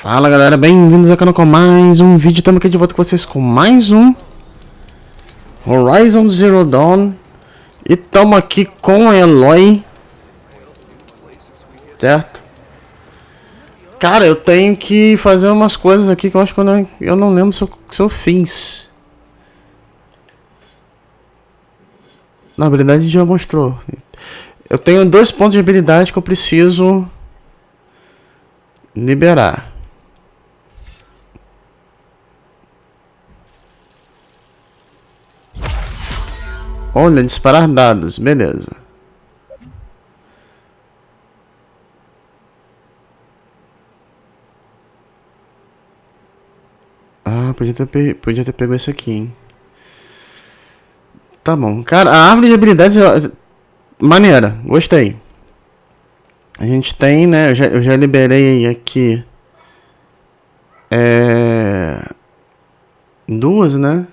Fala galera, bem-vindos ao canal com mais um vídeo. Estamos aqui de volta com vocês com mais um Horizon Zero Dawn. E estamos aqui com o Eloy, certo? Cara, eu tenho que fazer umas coisas aqui que eu acho que eu não lembro se eu fiz. Na habilidade já mostrou. Eu tenho 2 pontos de habilidade que eu preciso liberar. Olha, disparar dados, beleza. Ah, podia ter pego esse aqui, hein? Tá bom. Cara, a árvore de habilidades é maneira, gostei. A gente tem, né? Eu já liberei aqui 2, né?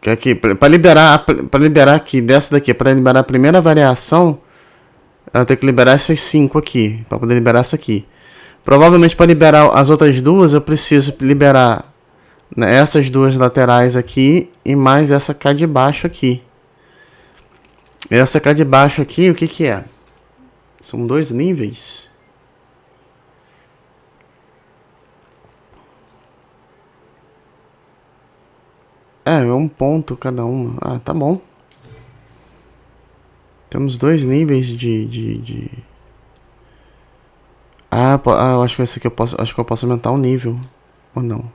Que aqui para liberar aqui dessa daqui, para liberar a primeira variação, ela tem que liberar essas 5 aqui para poder liberar essa aqui. Provavelmente para liberar as outras 2 eu preciso liberar, né, essas 2 laterais aqui e mais essa cá de baixo aqui. Essa cá de baixo aqui, o que que é? São 2 níveis. É 1 ponto cada uma. Ah, tá bom. Temos 2 níveis de... Ah, eu acho que esse aqui acho que eu posso aumentar um nível. Ou não?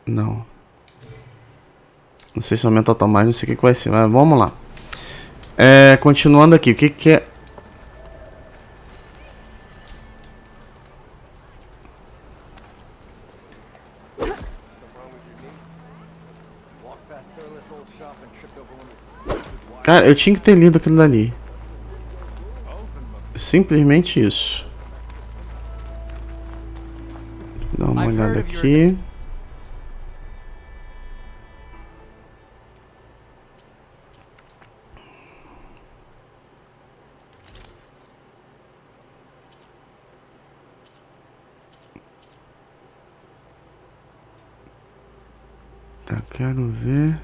Não. Não sei se aumenta automático, não sei o que vai ser, mas vamos lá. Continuando aqui, o que que é... Cara, eu tinha que ter lido aquilo dali. Simplesmente isso. Dá uma olhada aqui. Tá, quero ver.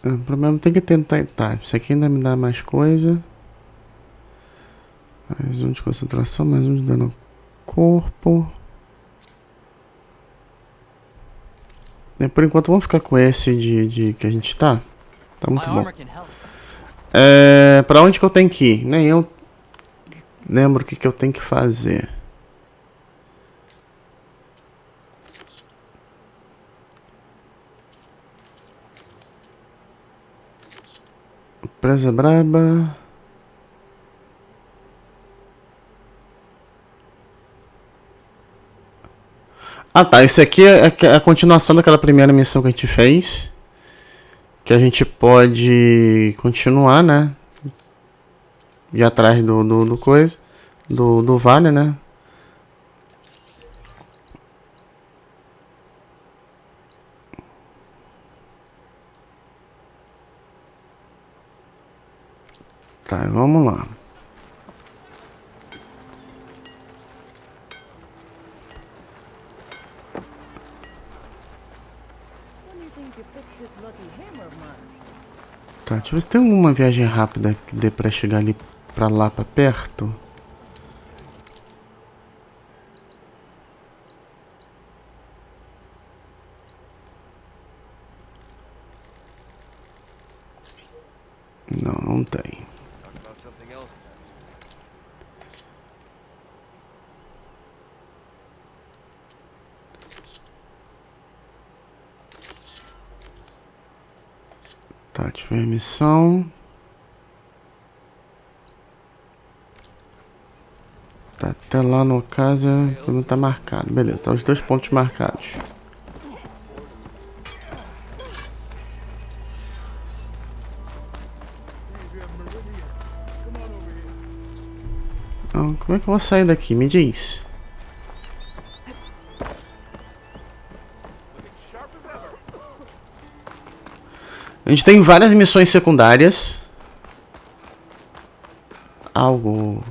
O problema tem que tentar. Tá, isso aqui ainda me dá mais coisa. Mais um de concentração, mais um de dano ao corpo. Por enquanto vamos ficar com esse de que a gente tá. Tá muito bom. Pra onde que eu tenho que ir? Nem eu lembro o que eu tenho que fazer. Presa braba. Ah tá, esse aqui é a continuação daquela primeira missão que a gente fez. Que a gente pode continuar, né? Ir atrás do coisa. Do vale, né? Tá, vamos lá. Tá, deixa eu ver se tem alguma viagem rápida que dê pra chegar ali pra lá, pra perto. Não, não tem. Tá, deixa eu ver a missão. Tá, até lá no caso, não tá marcado. Beleza, tá os 2 pontos marcados. Não, como é que eu vou sair daqui? Me diz. A gente tem várias missões secundárias. Algo...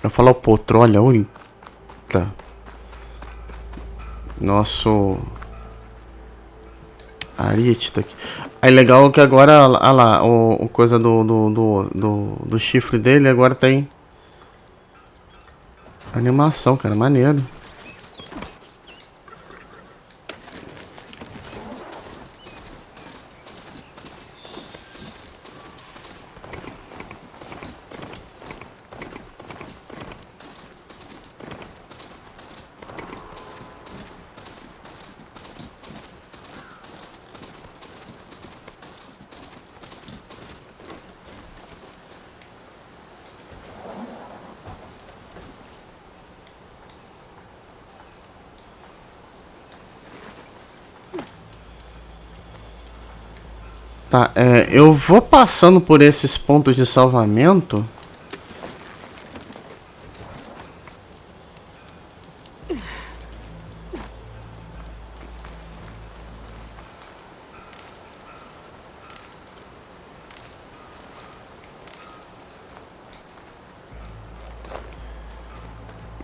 Eu falo o petróleo, olha. Nosso... Ariete tá aqui. Aí legal que agora, olha lá, o coisa do chifre dele agora tem animação, cara, maneiro. Tá, eu vou passando por esses pontos de salvamento.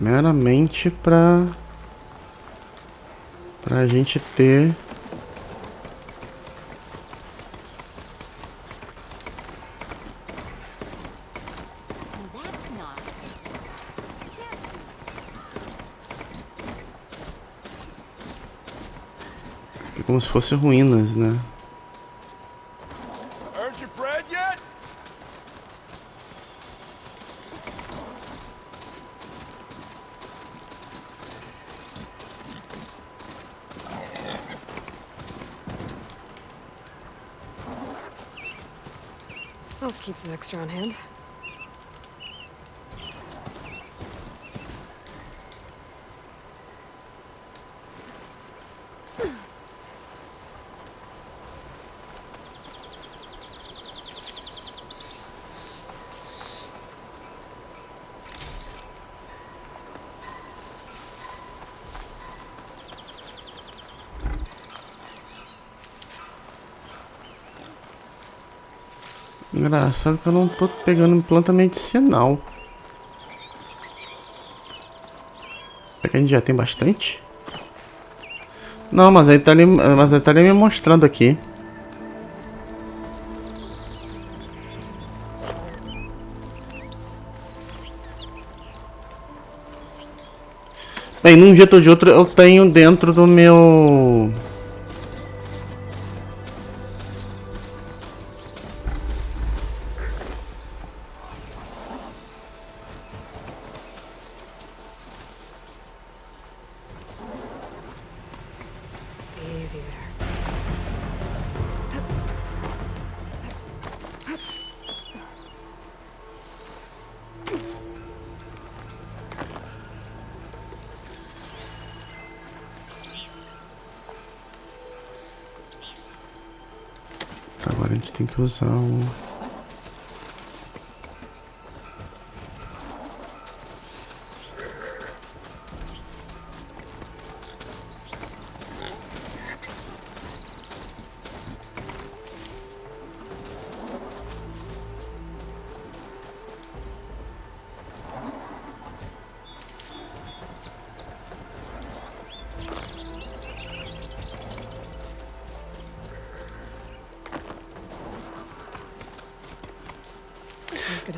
Meramente pra gente ter... Como se fosse ruínas, né? I'll keep some extra on hand. Engraçado que eu não tô pegando planta medicinal. Será que a gente já tem bastante? Não, mas ele tá ali me mostrando aqui. Bem, num jeito ou de outro eu tenho dentro do meu... Agora a gente tem que usar o...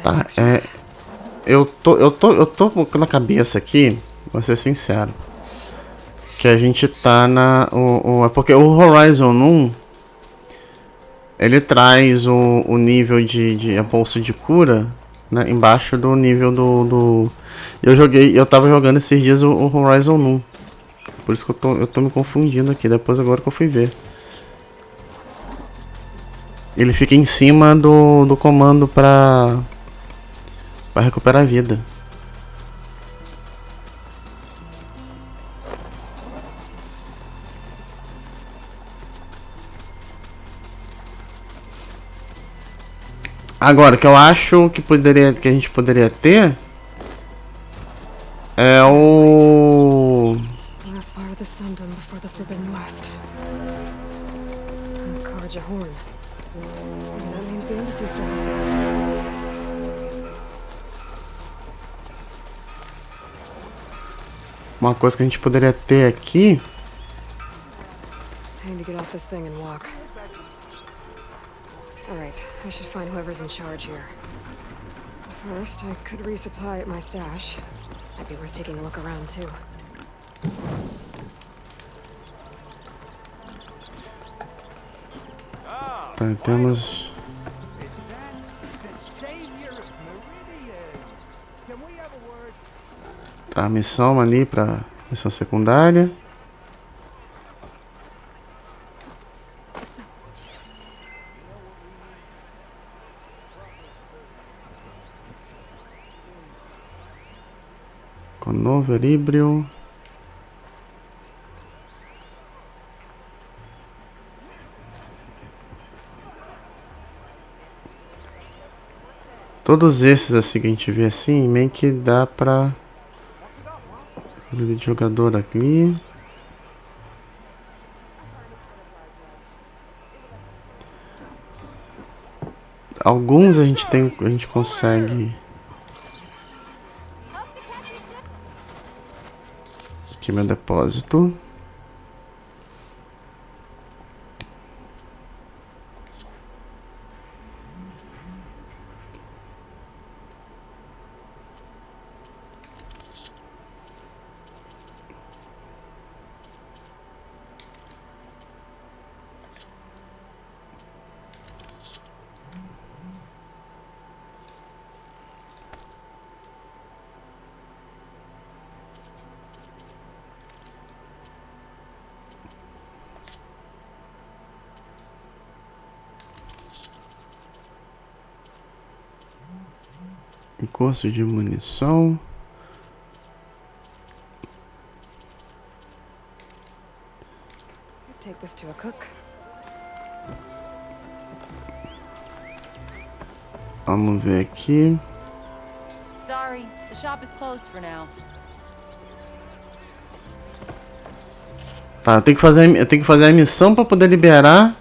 Tá, eu tô na cabeça aqui, vou ser sincero, que a gente tá na... é porque o Horizon 1, ele traz o nível de a bolsa de cura, né, embaixo do nível do... Eu tava jogando esses dias o Horizon 1, por isso que eu tô me confundindo aqui, depois agora que eu fui ver. Ele fica em cima do comando pra recuperar a vida. Agora, o que eu acho que a gente poderia ter the Sundom before the Forbidden West. Carja Horn. Maybe that means the embassy service. Uma coisa que a gente poderia ter aqui. I need to get off this thing and walk. Alright, I should find whoever's in charge here. First, I could resupply at my stash. Might be worth taking a look around, too. Tá, temos... Tá, a missão ali pra missão secundária. Com novo equilíbrio. Todos esses assim que a gente vê assim, meio que dá pra fazer de jogador aqui. Alguns a gente consegue. Aqui meu depósito. Curso de munição. Take this to a cook. Vamos ver aqui. Sorry, the shop is closed for now. Tá, eu tenho que fazer a missão para poder liberar,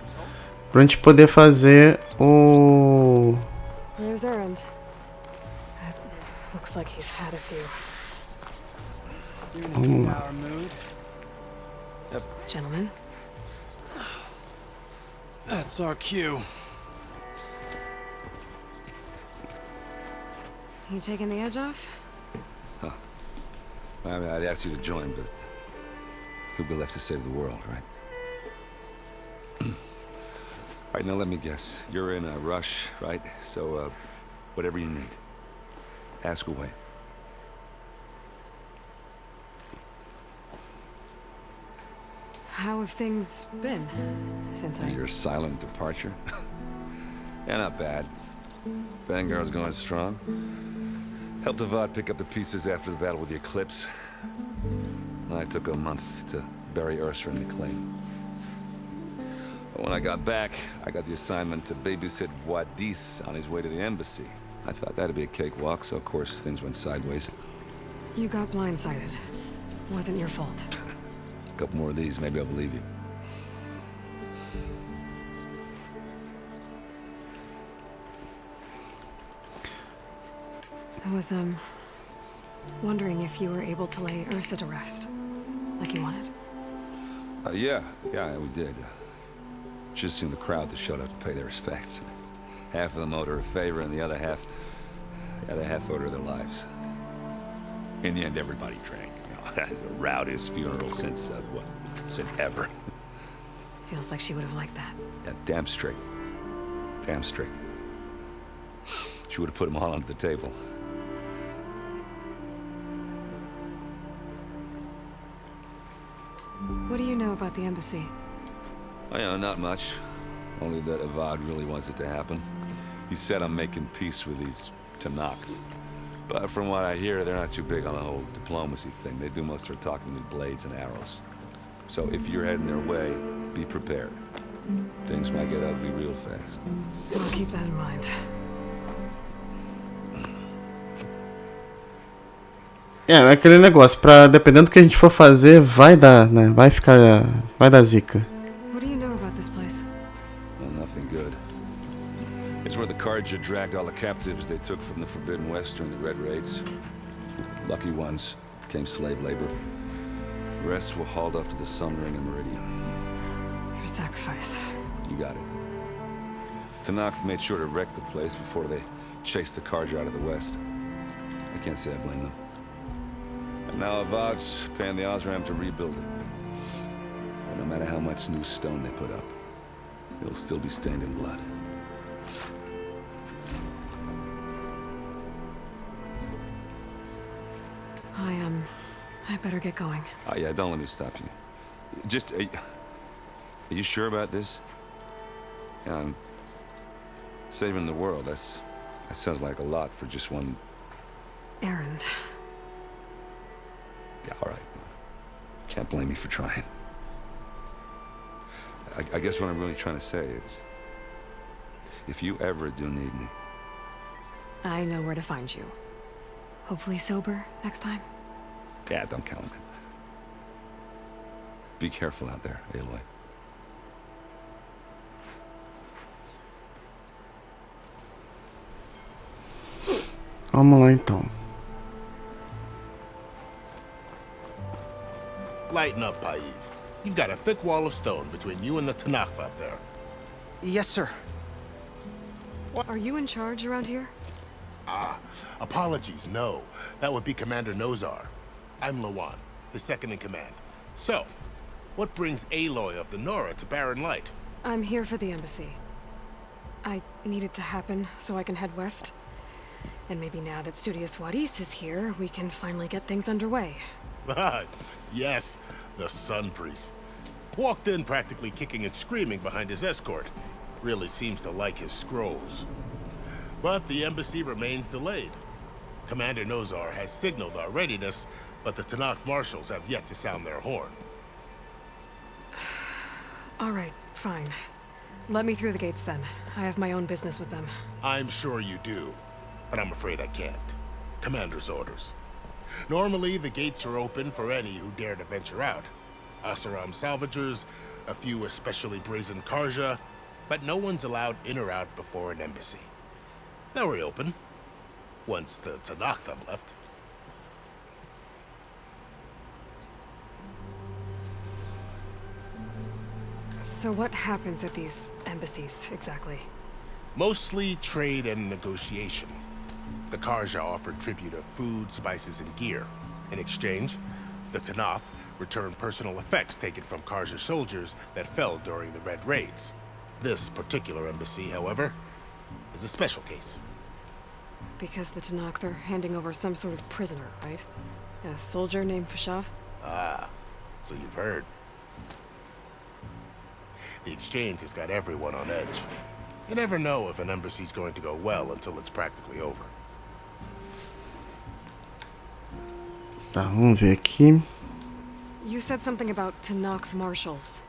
pra gente poder fazer o... There's Errand. Looks like he's had a few. Gentlemen. That's our cue. You taking the edge off? Huh. I mean, I'd ask you to join, but who'd be left to save the world, right? All right, now let me guess. You're in a rush, right? So, whatever you need. Ask away. How have things been since I... Your silent departure? Yeah, not bad. Vanguard's going strong. Helped Avad pick up the pieces after the battle with the Eclipse. I took a month to bury Ursa in the claim. But when I got back, I got the assignment to babysit Wadis on his way to the embassy. I thought that'd be a cakewalk, so of course things went sideways. You got blindsided. Wasn't your fault. A couple more of these, maybe I'll believe you. I was, wondering if you were able to lay Ursa to rest, like you wanted. Yeah, we did. Just seen the crowd that showed up to pay their respects. Half of them owed her a favor, and the other half owed her their lives. In the end, everybody drank. You know, that's the rowdiest funeral since ever. Feels like she would have liked that. Yeah, damn straight. Damn straight. She would have put them all under the table. What do you know about the embassy? Oh, yeah, not much. Only that Avad really wants it to happen. He said I'm making peace with these Tanakh. But from what I hear, they're not too big on the whole diplomacy thing. They do most of their talking with blades and arrows. So if you're heading their way, be prepared. Things might get ugly real fast. I'll keep that in mind. É aquele negócio, dependendo do que a gente for fazer, vai dar, né? Vai dar zica. What do you know about this place? Well, nothing good. It's where the Carja dragged all the captives they took from the Forbidden West during the Red Raids. Lucky ones became slave labor. The rest were hauled off to the Sun Ring and Meridian. Your sacrifice. You got it. Tanakh made sure to wreck the place before they chased the Carja out of the West. I can't say I blame them. And now Avad's paying the Osram to rebuild it. But no matter how much new stone they put up, it'll still be stained in blood. I better get going. Oh yeah, don't let me stop you. Just, are you sure about this? Yeah, I'm saving the world. That sounds like a lot for just one... Errand. Yeah, all right. Can't blame me for trying. I guess what I'm really trying to say is, if you ever do need me... I know where to find you. Hopefully sober next time. Yeah, don't count on it. Be careful out there, Aloy. Vamos lá então. Lighten up, Paiv. You've got a thick wall of stone between you and the Tanakh up there. Yes, sir. Are you in charge around here? Apologies, no. That would be Commander Nozar. I'm Lawan, his second in command. So, what brings Aloy of the Nora to Barren Light? I'm here for the embassy. I need it to happen so I can head west. And maybe now that Studious Wadis is here, we can finally get things underway. Yes, the Sun Priest. Walked in practically kicking and screaming behind his escort. Really seems to like his scrolls. But the embassy remains delayed. Commander Nozar has signaled our readiness, but the Tanakh marshals have yet to sound their horn. All right, fine. Let me through the gates then. I have my own business with them. I'm sure you do, but I'm afraid I can't. Commander's orders. Normally, the gates are open for any who dare to venture out. Asaram salvagers, a few especially brazen Carja, but no one's allowed in or out before an embassy. They'll reopen, once the Tanakh have left. So what happens at these embassies, exactly? Mostly trade and negotiation. The Carja offered tribute of food, spices, and gear. In exchange, the Tanakh returned personal effects taken from Carja soldiers that fell during the Red Raids. This particular embassy, however, is a special case. Because the Tanakh, they're handing over some sort of prisoner, right? A soldier named Fashav? Ah, so you've heard. The exchange has got everyone on edge. You never know if an embassy's going to go well until it's practically over. Tá, vamos ver aqui. You said something about Tanakh marshals.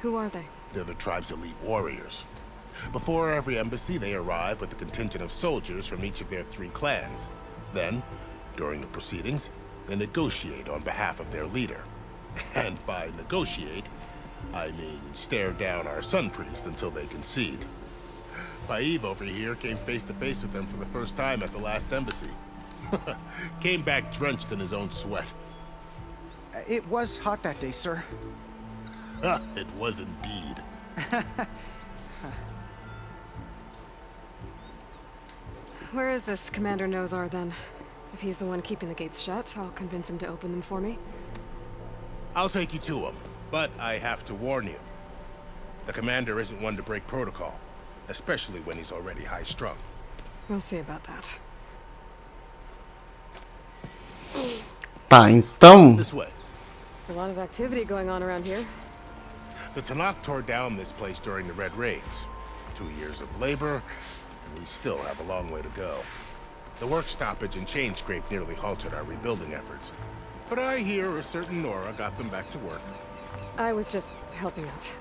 Who are they? They're the tribe's elite warriors. Before every embassy, they arrive with a contingent of soldiers from each of their 3 clans. Then, during the proceedings, they negotiate on behalf of their leader. And by negotiate, I mean stare down our Sun Priest until they concede. Paiv over here came face to face with them for the first time at the last embassy. Came back drenched in his own sweat. It was hot that day, sir. It was indeed. Where is this Commander Nozar, then? If he's the one keeping the gates shut, I'll convince him to open them for me. I'll take you to him, but I have to warn you. The commander isn't one to break protocol, especially when he's already high-strung. We'll see about that. Tá, então. This way. There's a lot of activity going on around here. The Tanakh tore down this place during the Red Raids. 2 years of labor, and we still have a long way to go. The work stoppage and chain scrape nearly halted our rebuilding efforts. But I hear a certain Nora got them back to work. I was just helping out.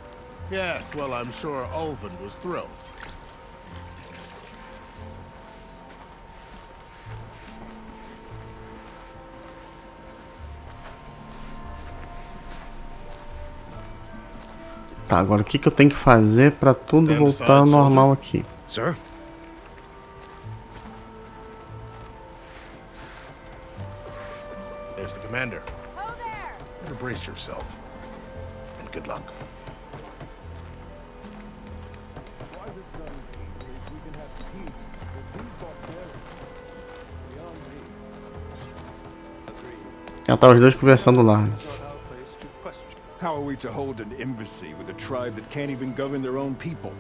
Yes, well, I'm sure Ulvin was thrilled. Tá, agora o que que eu tenho que fazer pra tudo voltar ao normal aqui? Sir? There's the commander. Better brace yourself. And good luck. Já tá os dois conversando lá. How are we to hold an embassy with a tribe that can't even govern their own people?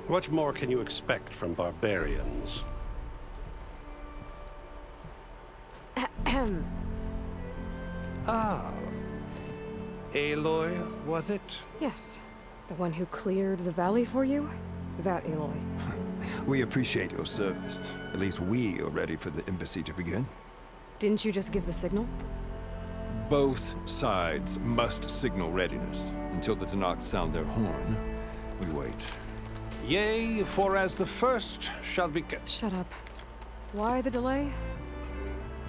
What more can you expect from barbarians? Ah. Aloy, was it? Yes. The one who cleared the valley for you? That Aloy. We appreciate your service. At least we are ready for the embassy to begin. Didn't you just give the signal? Both sides must signal readiness. Until the Tanakh sound their horn, we wait. Yea, for as the first shall be... Shut up. Why the delay?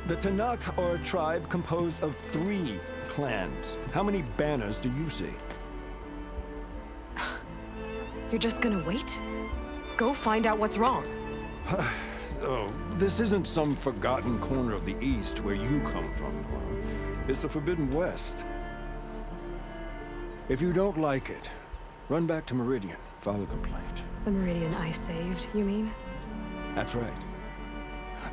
The Tanakh are a tribe composed of 3 clans. How many banners do you see? You're just gonna wait? Go find out what's wrong. Oh, this isn't some forgotten corner of the East where you come from, Nora. It's the Forbidden West. If you don't like it, run back to Meridian, file a complaint. The Meridian I saved, you mean? That's right.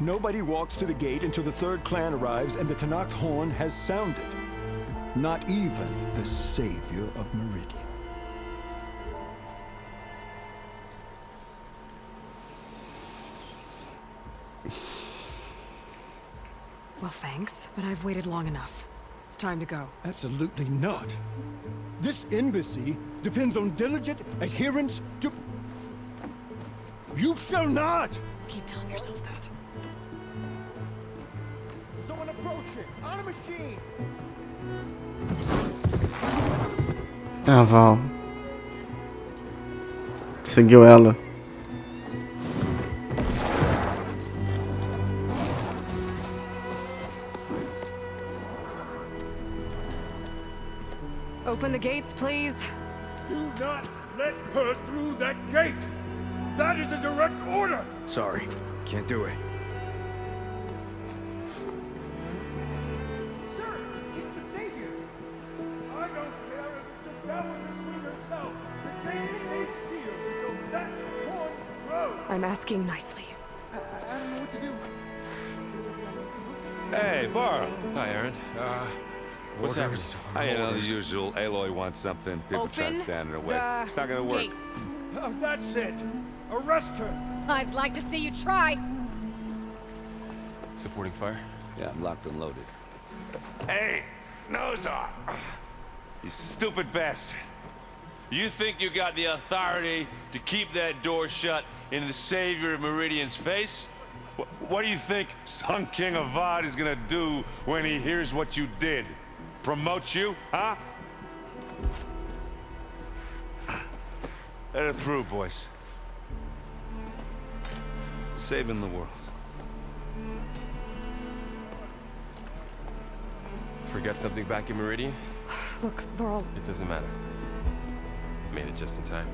Nobody walks through the gate until the 3rd clan arrives and the Tanakh's horn has sounded. Not even the savior of Meridian. Well, thanks, but I've waited long enough. It's time to go. Absolutely not. This embassy depends on diligent adherence to... You shall not! Keep telling yourself that. Someone approaching! On a machine! Ah, Val. Seguiu ela. Open the gates, please. Do not let her through that gate! That is a direct order! Sorry, can't do it. Sir, it's the savior! I don't care if it's the devil between herself. The gate is sealed until that horn grows! I'm asking nicely. I don't know what to do. Hey, Varl. Hi, Aaron. What's happening? You know, the usual. Aloy wants something. People try to Open stand in her way. the It's not gonna work. gates. Oh, that's it! Arrest her! I'd like to see you try. Supporting fire? Yeah, I'm locked and loaded. Hey, nose off! You stupid bastard. You think you got the authority to keep that door shut in the savior of Meridian's face? What do you think Sun King Avad is gonna do when he hears what you did? Promote you, huh? Let her through, boys. Saving the world. Forget something back in Meridian? Look, Varl, It doesn't matter. Made it just in time.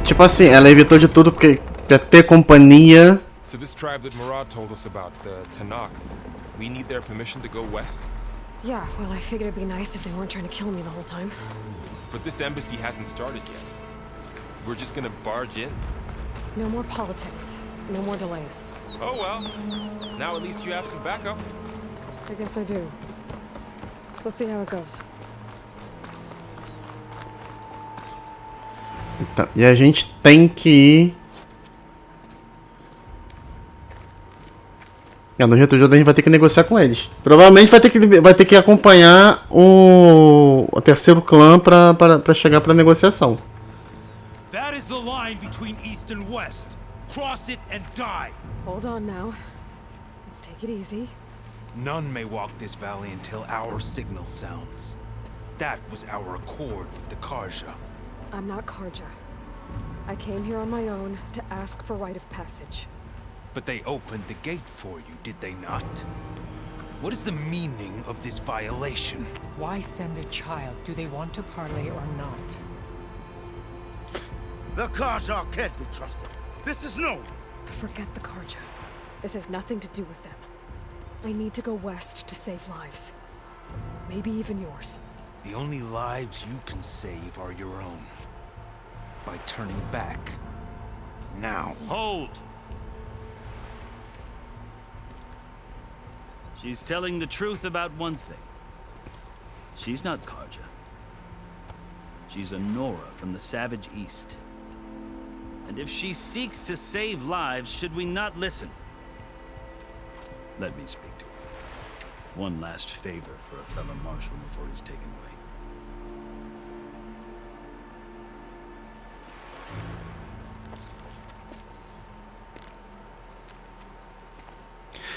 Tipo assim, ela evitou de tudo porque quer ter companhia. So this tribe that Murad told us about, the Tanakh, we need their permission to go west? yeah, well, I figured it'd be nice if they weren't trying to kill me the whole time. But this embassy hasn't started yet. We're just gonna barge in? Just no more politics. No more delays. Oh well. Now at least you have some backup. I guess I do. We'll see how it goes. Então, e a gente tem que ir. No jeito a gente vai ter que negociar com eles. Provavelmente vai ter que acompanhar o terceiro clã para chegar para negociação. That is the line between east and west. Cross it and die. Hold on now. Let's take it easy. None may walk this valley until our signal sounds. That was our accord with the Karja. I'm not Karja. I came here on my own to ask for rite of passage. But they opened the gate for you, did they not? What is the meaning of this violation? Why send a child? Do they want to parley or not? The Karja can't be trusted. This is known. Forget the Karja. This has nothing to do with them. I need to go west to save lives. Maybe even yours. The only lives you can save are your own. By turning back. Now. Hold! She's telling the truth about one thing. She's not Karja. She's a Nora from the Savage East. And if she seeks to save lives, should we not listen? Let me speak to her. One last favor for a fellow marshal before he's taken away.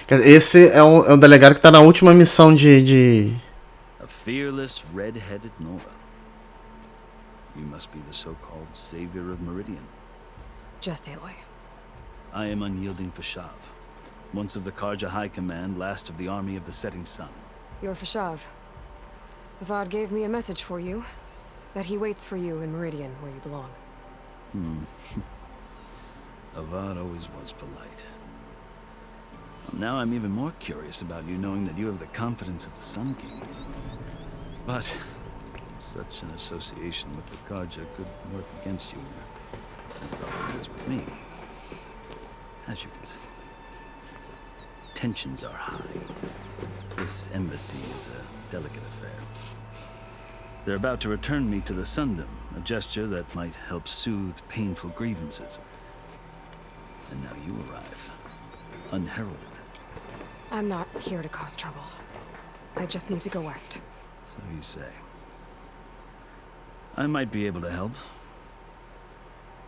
Esse é o delegado que tá na última missão de... A fearless, red-headed Nora. You must be the so-called savior of Meridian. Just Aloy. I am unyielding Fashav. Once of the Karja High Command, last of the army of the setting sun. You're Fashav. Avad gave me a message for you. That he waits for you in Meridian, where you belong. Avad always was polite. Now I'm even more curious about you knowing that you have the confidence of the Sun King. But such an association with the Karja could work against you, as it often does with me. As you can see, tensions are high. This embassy is a delicate affair. They're about to return me to the Sundom, a gesture that might help soothe painful grievances. And now you arrive, unheralded. I'm not here to cause trouble. I just need to go west. So you say. I might be able to help,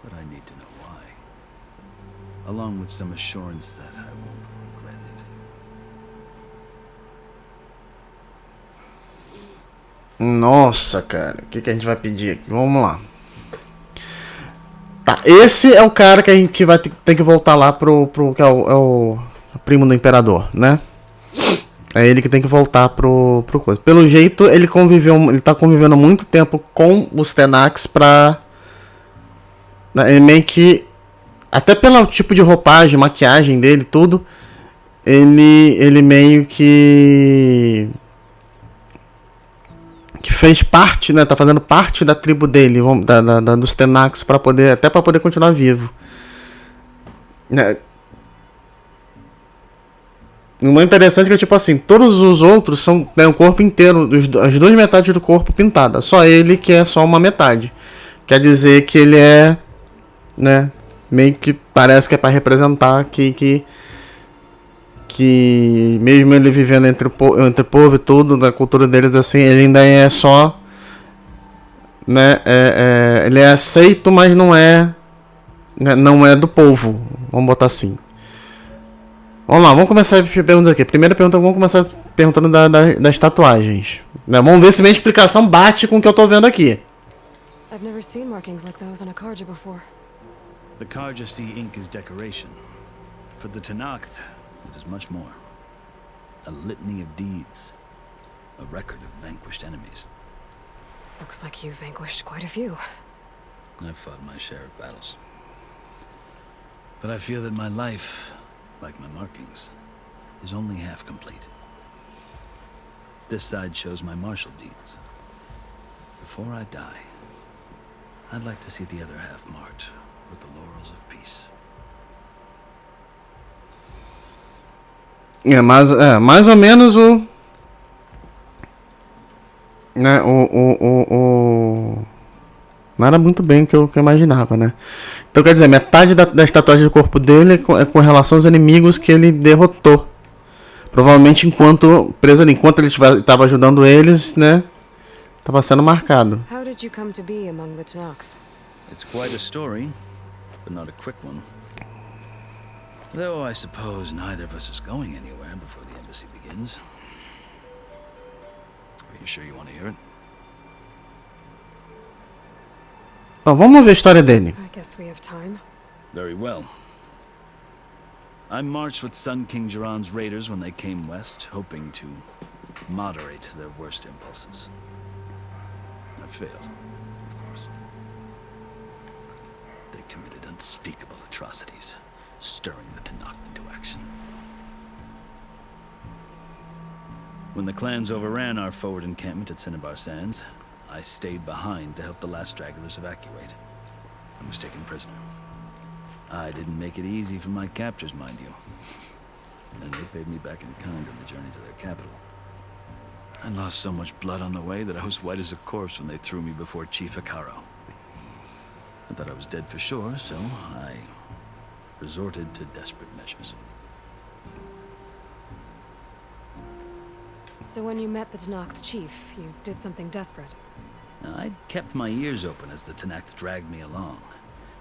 but I need to know why. Along with some assurance that I won't regret it. Nossa, cara. O que a gente vai pedir aqui? Vamos lá. Tá, esse é o cara que a gente vai ter que voltar lá pro que é o primo do imperador, né? É ele que tem que voltar pro coisa. Pelo jeito, ele tá convivendo há muito tempo com os Tenax pra... Ele meio que... Até pelo tipo de roupagem, maquiagem dele, tudo, ele meio que fez parte, né? Tá fazendo parte da tribo dele, dos Tenax, para poder continuar vivo. O mais interessante é que, tipo assim, todos os outros são, né, o corpo inteiro, as duas metades do corpo pintadas. Só ele que é só uma metade. Quer dizer que ele é, né, meio que parece que é para representar que mesmo ele vivendo entre o povo e tudo, da cultura deles, assim, ele ainda é só, né, ele é aceito, mas não é, né, não é do povo, vamos botar assim. Vamos lá, vamos começar a perguntar aqui. Primeira pergunta, vamos começar perguntando das tatuagens, né, vamos ver se minha explicação bate com o que eu tô vendo aqui. I've never seen markings like those on a Karja before. The Karja see ink as decoration. For the Tanakh, it is much more. A litany of deeds. A record of vanquished enemies. Looks like you've vanquished quite a few. I've fought my share of battles. But I feel that my life, like my markings, is only half complete. This side shows my martial deeds. Before I die, I'd like to see the other half marked with the laurels of peace. Mais ou menos né, não era muito bem o que eu imaginava, né? Então quer dizer, metade das tatuagens do corpo dele é com relação aos inimigos que ele derrotou. Provavelmente enquanto preso ali, enquanto ele estava ajudando eles, né? Estava sendo marcado. How did you come to be among the Tanakh? It's quite a story, but not a quick one. Though I suppose neither of us is going anywhere before the embassy begins. Are you sure you want to hear it? Então, vamos ver a história dele. I guess we have time. Very well. I marched with Sun King Jiran's raiders when they came west, hoping to moderate their worst impulses. I failed, of course. They committed unspeakable atrocities, stirring the Tanakh into action. When the clans overran our forward encampment at Cinnabar Sands, I stayed behind to help the last stragglers evacuate. I was taken prisoner. I didn't make it easy for my captors, mind you. And they paid me back in kind on the journey to their capital. I lost so much blood on the way that I was white as a corpse when they threw me before Chief Hikaru. I thought I was dead for sure, so I resorted to desperate measures. So when you met the Tanakh chief, you did something desperate? I'd kept my ears open as the Tanakh dragged me along,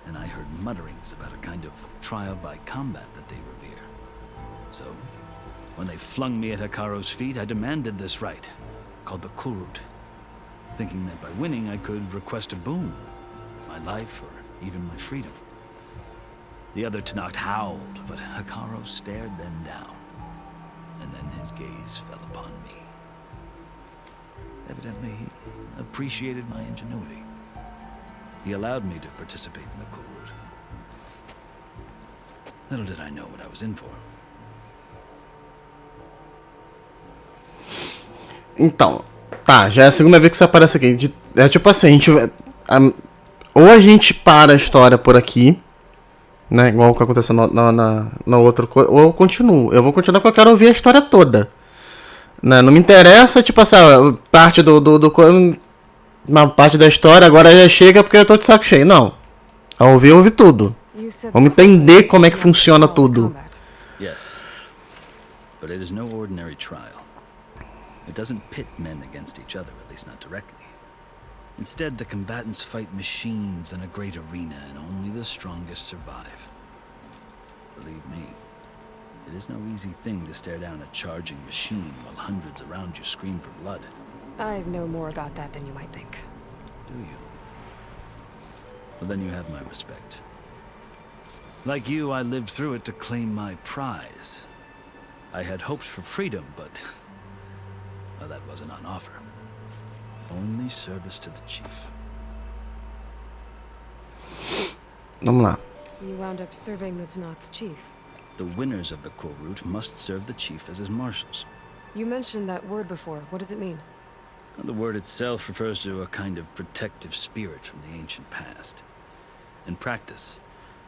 and I heard mutterings about a kind of trial by combat that they revere. So, when they flung me at Hikaru's feet, I demanded this right, called the Kurut, thinking that by winning I could request a boon, my life or even my freedom. The other Tanakh howled, but Hikaru stared them down, and then his gaze fell upon me. Evidently, he appreciated my ingenuity. He allowed me to participate in the Kurut. Little did I know what I was in for. Então, tá, já é a segunda vez que isso aparece aqui. É tipo assim, a gente, ou a gente para a história por aqui, né, igual o que aconteceu na outra coisa, ou eu continuo. Eu vou continuar porque eu quero ouvir a história toda. Né, não me interessa, tipo assim, parte uma parte da história agora já chega porque eu tô de saco cheio. Não. Ao ouvir, eu ouvi tudo. Vamos entender como é que funciona tudo. Yes, but it is no ordinary trial. It doesn't pit men against each other, at least not directly. Instead, the combatants fight machines in a great arena, and only the strongest survive. Believe me, it is no easy thing to stare down a charging machine while hundreds around you scream for blood. I know more about that than you might think. Do you? Well, then you have my respect. Like you, I lived through it to claim my prize. I had hopes for freedom, but well, that wasn't on offer. Only service to the chief. Vamos lá. You wound up serving the Tanakh chief. The winners of the Kurut must serve the chief as his marshals. You mentioned that word before. What does it mean? The word itself refers to a kind of protective spirit from the ancient past. In practice,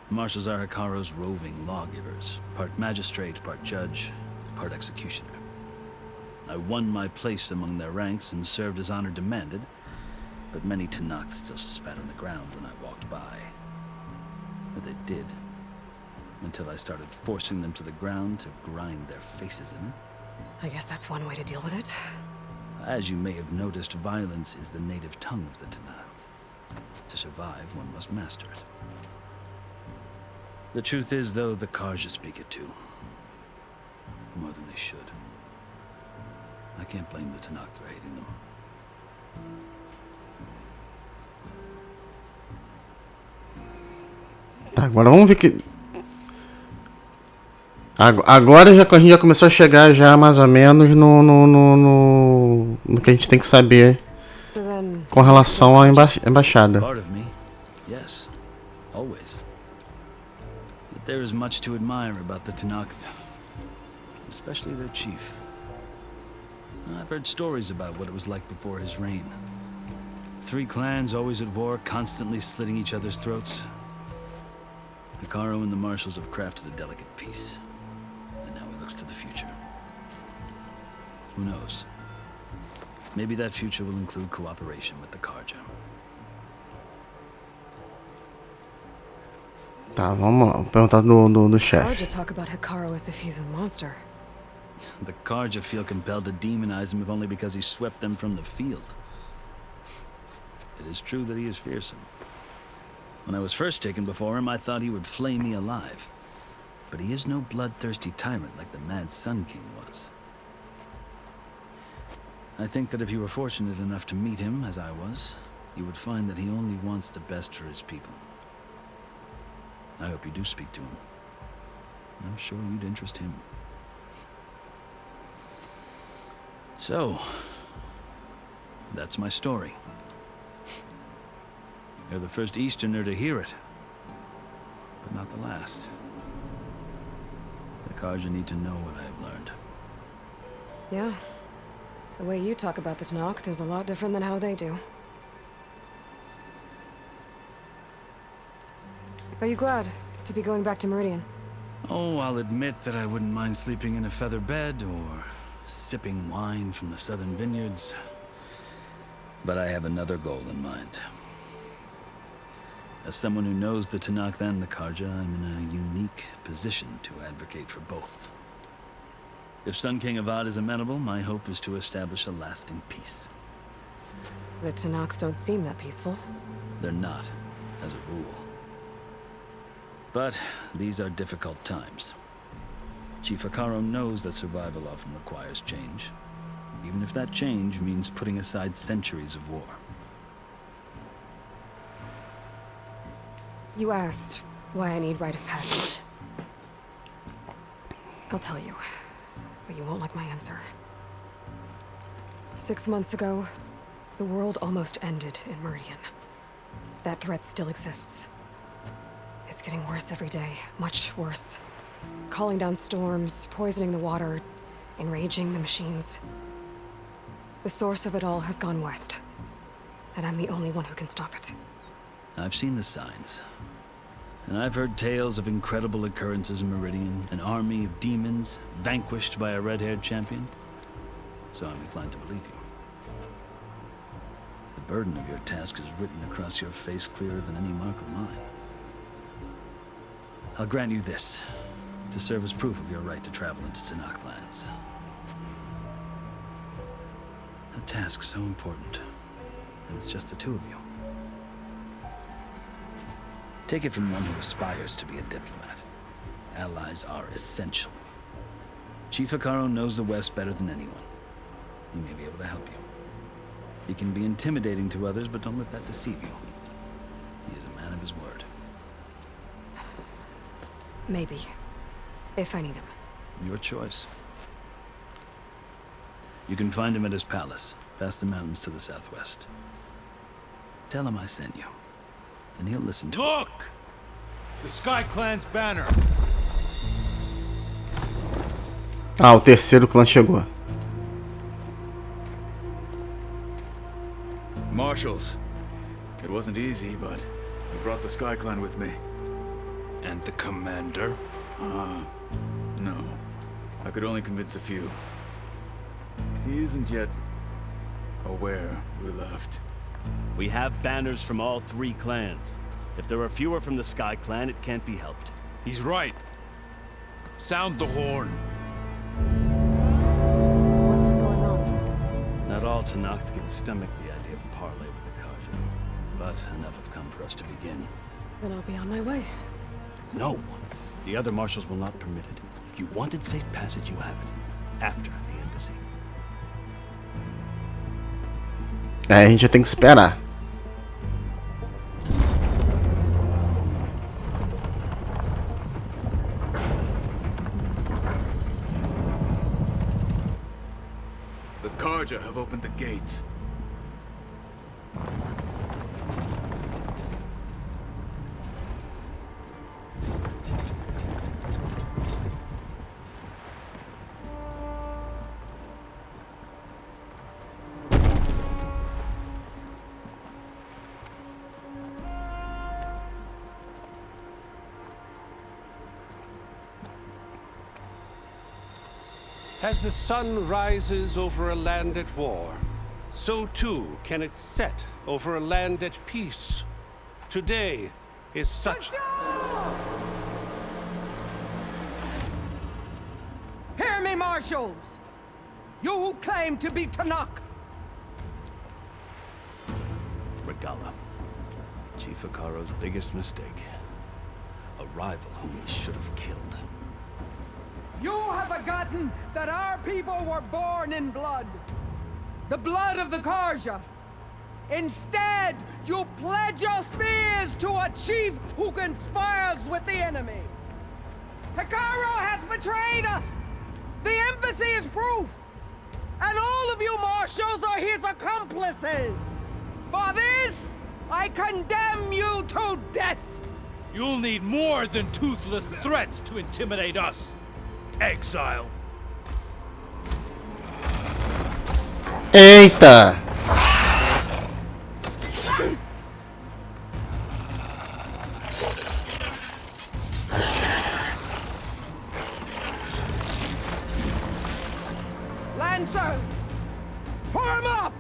marshals are Hikaru's roving lawgivers, part magistrate, part judge, part executioner. I won my place among their ranks and served as honor demanded, but many Tanakh still spat on the ground when I walked by. But they did, until I started forcing them to the ground to grind their faces in it. I guess that's one way to deal with it. As you may have noticed, violence is the native tongue of the Tanakh. To survive, one must master it. The truth is, though, the Karja speak it too. More than they should. I can't blame the Tanakh for hating them. Tá, agora vamos ver que... Agora a gente já começou a chegar já mais ou menos no que a gente tem que saber com relação à embaixada. Part of me, yes, always. But there is much to admire about the Tanakh, especially their chief. I've heard stories about what it was like before his reign. 3 clans always at war, constantly slitting each other's throats. Hikaru and the marshals have crafted a delicate peace. To the future. Who knows? Maybe that future will include cooperation with the Karja. Tá, vamos lá. Vou perguntar do chefe. Karja talk about Hikaru as if he's a monster. The Karja feel compelled to demonize him if only because he swept them from the field. It is true that he is fearsome. When I was first taken before him, I thought he would flay me alive. But he is no bloodthirsty tyrant like the Mad Sun King was. I think that if you were fortunate enough to meet him, as I was, you would find that he only wants the best for his people. I hope you do speak to him. I'm sure you'd interest him. So, that's my story. You're the first Easterner to hear it, but not the last. The Carja need to know what I have learned. Yeah. The way you talk about the Tanakh is a lot different than how they do. Are you glad to be going back to Meridian? Oh, I'll admit that I wouldn't mind sleeping in a feather bed or sipping wine from the southern vineyards. But I have another goal in mind. As someone who knows the Tanakh and the Carja, I'm in a unique position to advocate for both. If Sun King Avad is amenable, my hope is to establish a lasting peace. The Tanakh don't seem that peaceful. They're not, as a rule. But these are difficult times. Chief Akaro knows that survival often requires change, even if that change means putting aside centuries of war. You asked why I need rite of passage. I'll tell you, but you won't like my answer. 6 months ago, the world almost ended in Meridian. That threat still exists. It's getting worse every day, much worse. Calling down storms, poisoning the water, enraging the machines. The source of it all has gone west, and I'm the only one who can stop it. I've seen the signs. And I've heard tales of incredible occurrences in Meridian, an army of demons vanquished by a red-haired champion. So I'm inclined to believe you. The burden of your task is written across your face clearer than any mark of mine. I'll grant you this, to serve as proof of your right to travel into Tanakh lands. A task so important, and it's just the two of you. Take it from one who aspires to be a diplomat. Allies are essential. Chief Akaro knows the West better than anyone. He may be able to help you. He can be intimidating to others, but don't let that deceive you. He is a man of his word. Maybe. If I need him. Your choice. You can find him at his palace, past the mountains to the southwest. Tell him I sent you, and he'll listen to Look! The Sky Clan's banner! Ah, o terceiro clã chegou. Marshals. It wasn't easy, but I brought the Sky Clan with me. And the commander? No. I could only convince a few. He isn't yet aware we left. We have banners from all 3 clans. If there are fewer from the Sky Clan, it can't be helped. He's right. Sound the horn. What's going on? Not all Tanakh can stomach the idea of parley with the Carja, but enough have come for us to begin. Then I'll be on my way. No. The other marshals will not permit it. You wanted safe passage, you have it. After the embassy. É, a gente já tem que esperar. The Carja have opened the gates. As the sun rises over a land at war, so too can it set over a land at peace. Today is such... Hear me, marshals! You who claim to be Tanakh! Regala. Chief Akaro's biggest mistake. A rival whom he should have killed. You have forgotten that our people were born in blood. The blood of the Carja. Instead, you pledge your spears to a chief who conspires with the enemy. Hikaru has betrayed us! The embassy is proof! And all of you marshals are his accomplices! For this, I condemn you to death! You'll need more than toothless threats to intimidate us. Exile. Eita! Lancers! Form up!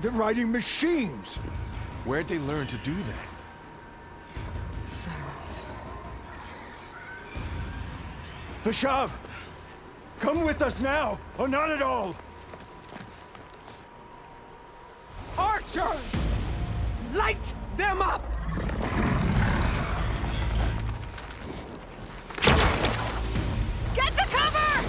They're riding machines. Where'd they learn to do that? Sirens. Vashav, come with us now, or not at all. Archers! Light them up! Get to cover!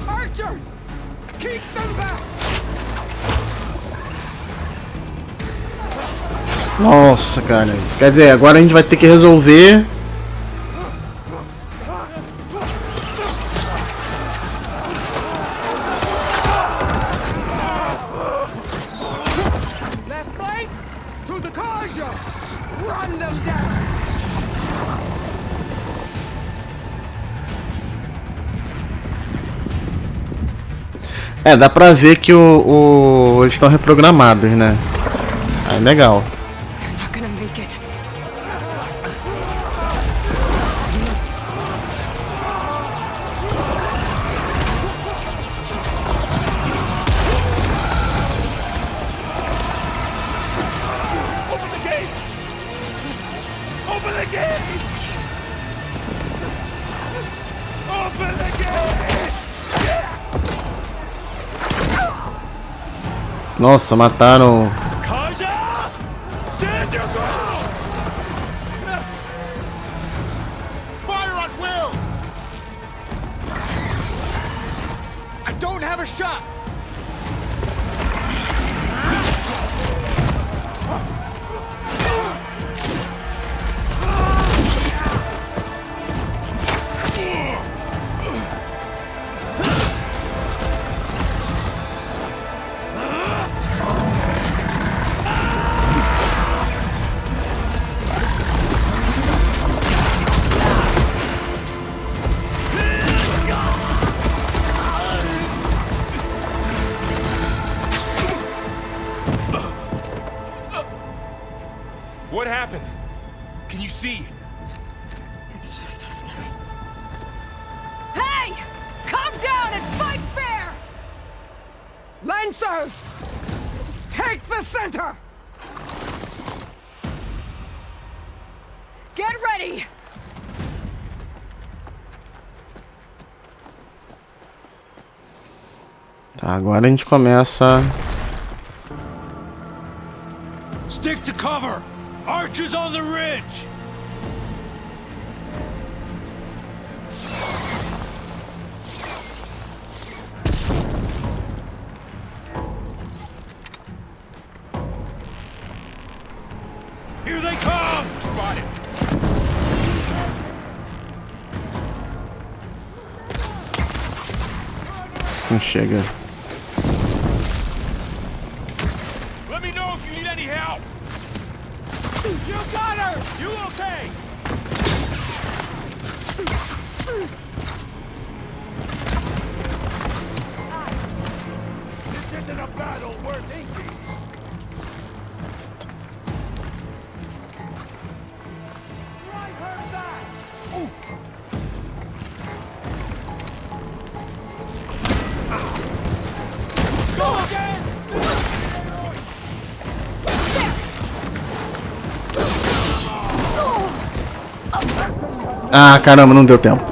Archers! Keep them back! Nossa, cara. Quer dizer, agora a gente vai ter que resolver. Left flank to the Kaja! Run them down! É, dá pra ver que eles estão reprogramados, né? Ah, legal. They're not gonna make it. Open the gates! Open the gates! Open the gates! Nossa, mataram. Kaja! Stand your ground! Fire at will! I don't have a shot! What happened? Can you see? It's just us now. Hey! Calm down and fight fair! Lancers! Take the center! Get ready! Tá, agora a gente começa. Stick to cover! Archers on the ridge! Here they come! Spotted! Não chega. Let me know if you need any help! You got her! You okay? This isn't a battle worth inking! Drive her back! Go again! Ah, caramba, não deu tempo.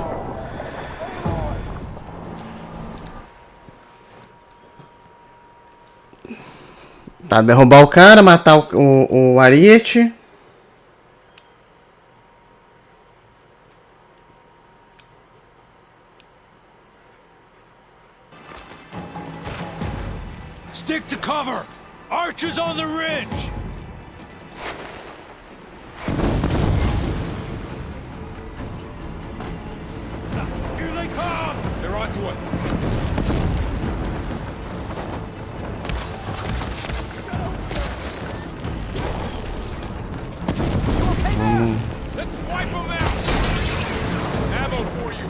Tá, derrubar o cara, matar o ariete. Stick to cover! Archers on the ridge! Here they come! They're on to us. Let's wipe them out! Ammo for you!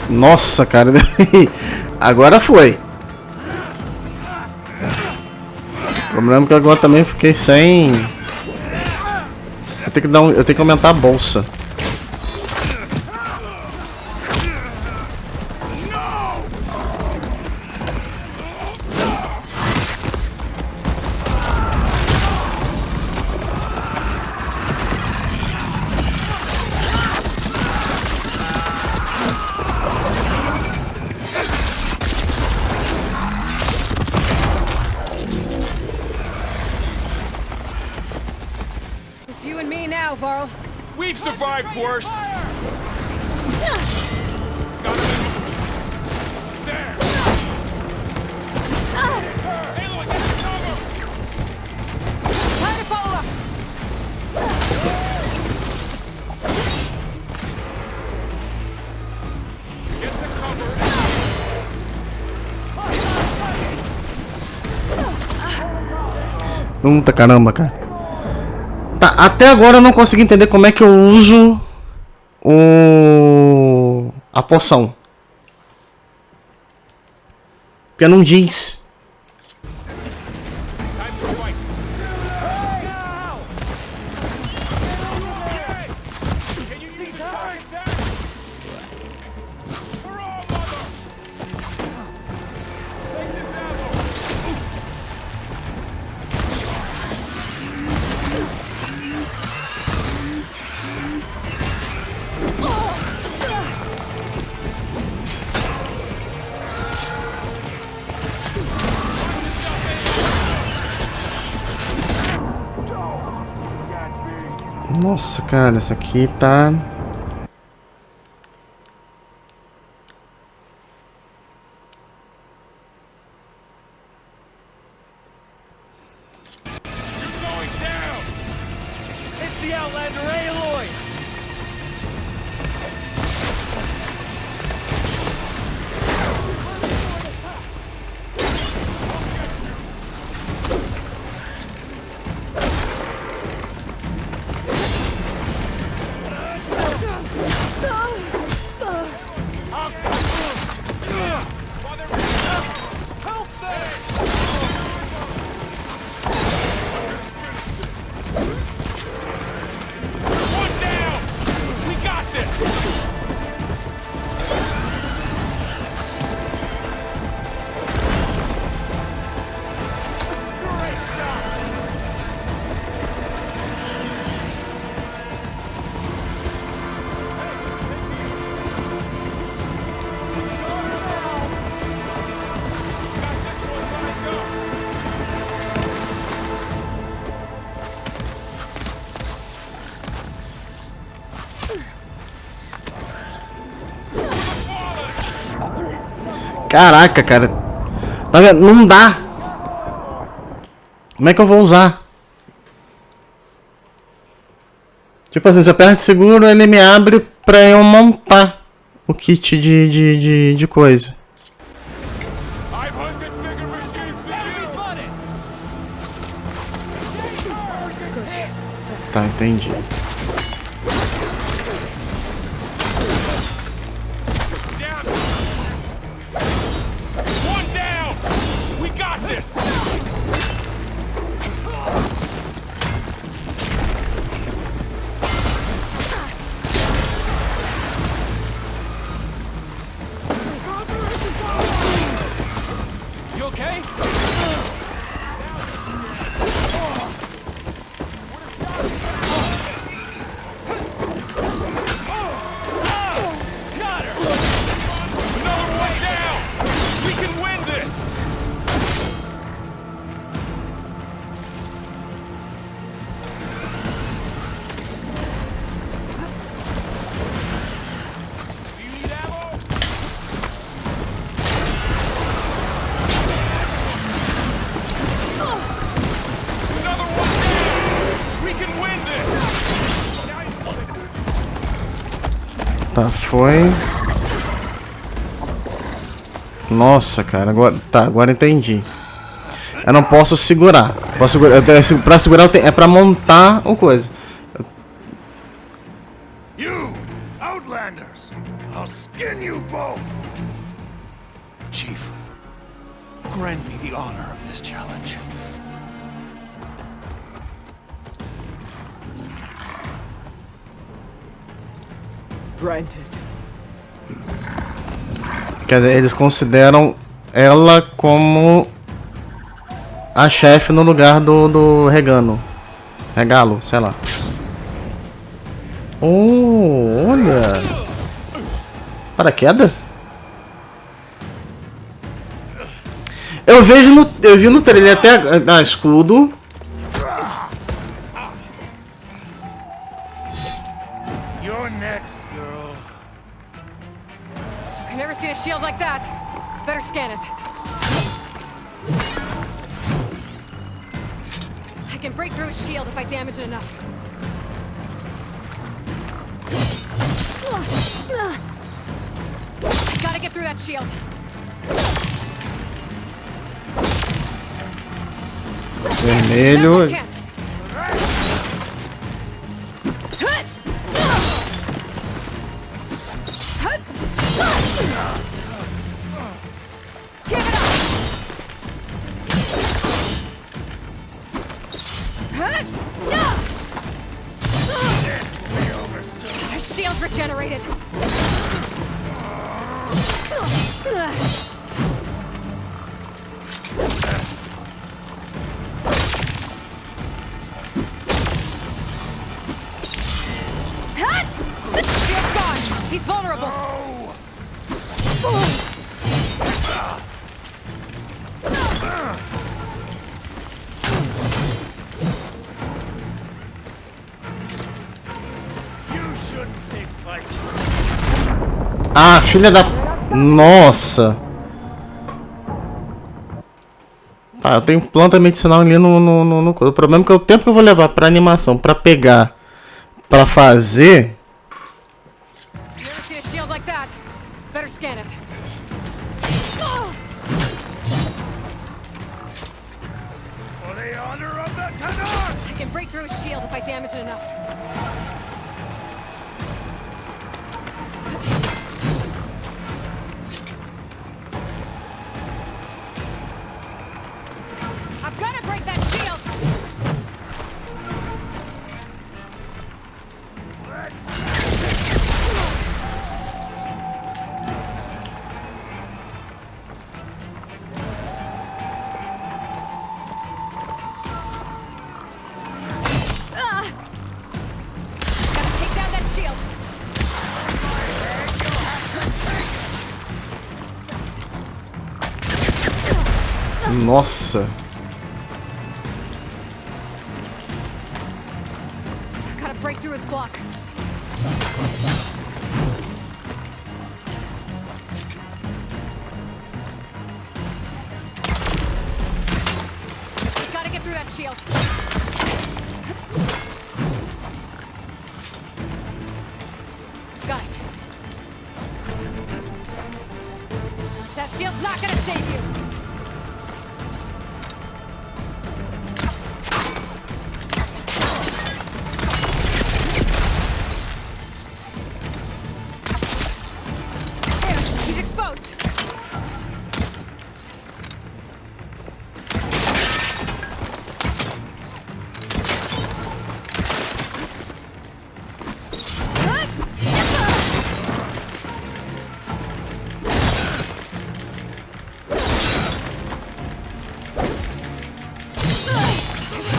Nossa, cara. Agora foi. O problema é que agora também fiquei sem... Eu tenho que aumentar a bolsa. It's you and me now, Varl. We've survived worse. Got him. There. Aloy, get the cover. Time to follow up. Get the cover. Puta caramba, cara. Tá, até agora eu não consegui entender como é que eu uso a poção. Porque não diz. Nossa, cara, essa aqui tá... One down. Caraca, cara. Tá vendo? Não dá. Como é que eu vou usar? Tipo assim, se eu aperto seguro, ele me abre pra eu montar o kit de coisa. Tá, entendi. Tá, foi. Nossa, cara, agora tá, agora entendi. Eu não posso segurar. Posso segurar, pra segurar é pra montar o coisa. You outlanders, I'll skin you both. Chief, grant me the honor of this challenge. Granted. Quer dizer, eles consideram ela como a chefe no lugar do regalo, sei lá. Oh, olha. Paraquedas? Eu vi no trailer até escudo. You're next, girl. I've never seen a shield like that. Better scan it. I can break through his shield if I damage it enough. Gotta get through that shield. Vermelho. His shield regenerated. Shield's gone. He's vulnerable. Ah, filha da... Nossa. Tá, eu tenho planta medicinal ali no... O problema é que o tempo que eu vou levar pra animação, pra pegar, pra fazer... Nossa. Gotta break through his block. shield. Got it. That shield's not gonna save you. He's exposed.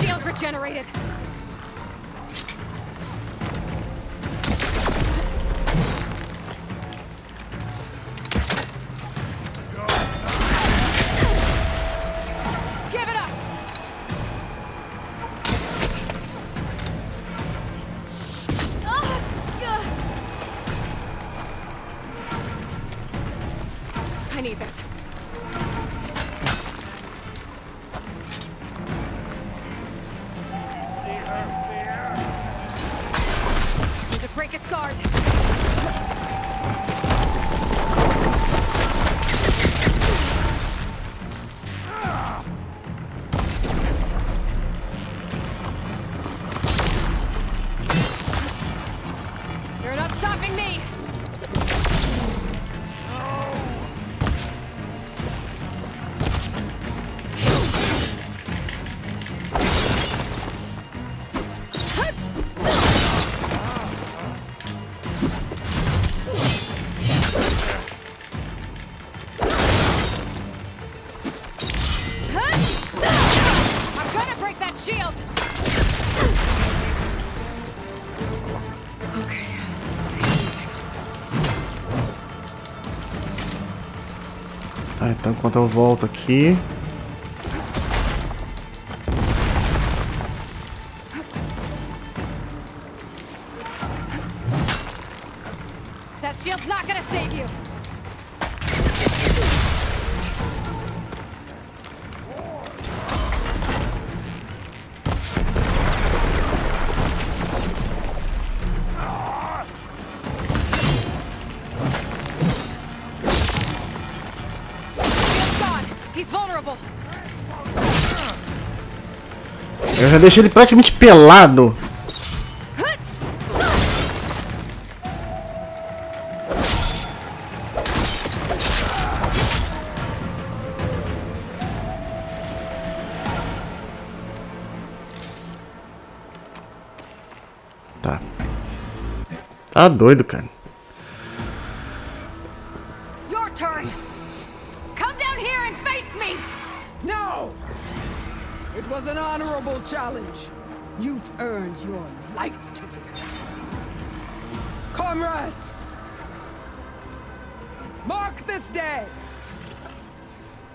Shield regenerated. Give it up. I need this. Need to break his guard. You're not stopping me. I'm gonna break that shield. Okay. Tá, então enquanto eu volto aqui. That shield's not gonna save you. Shield's gone. He's vulnerable. Eu já deixei ele praticamente pelado. Tá. Tá doido, cara. Your turn. Come down here and face me. No. It was an honorable challenge. You've earned your life today. Comrades, mark this day.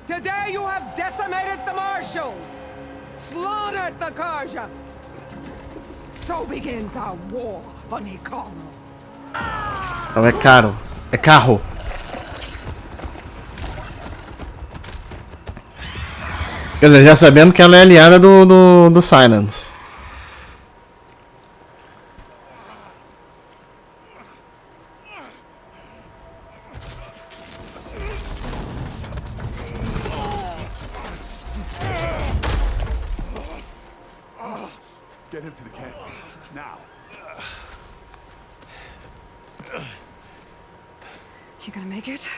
Today you have decimated the marshals, slaughtered the Karja. So begins our war on Hikaru. Não é caro, é carro. Quer dizer, já sabendo que ela é aliada do Silence. Get him to the camp. Now. You gonna make it?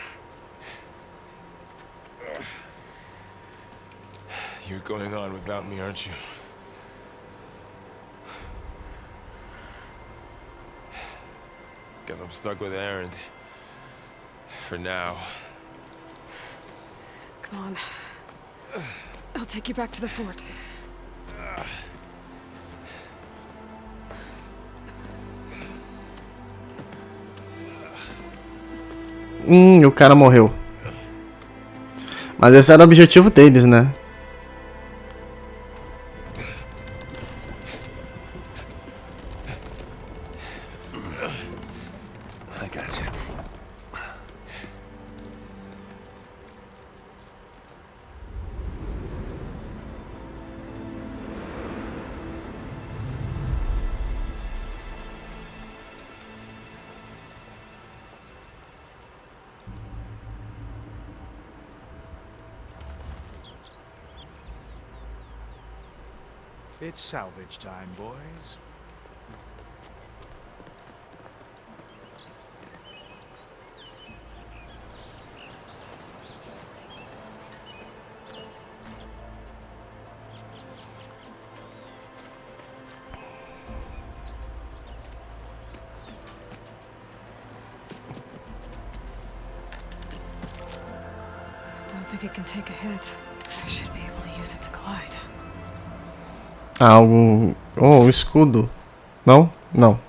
You're going on without me, aren't you? Guess I'm stuck with Aaron. For now. Come on. I'll take you back to the fort. O cara morreu. Mas esse era o objetivo deles, né? I got you. It's salvage time, boys. Don't think it can take a hit. I should be able to use it to glide. Algo... Oh, um escudo. Não? Não.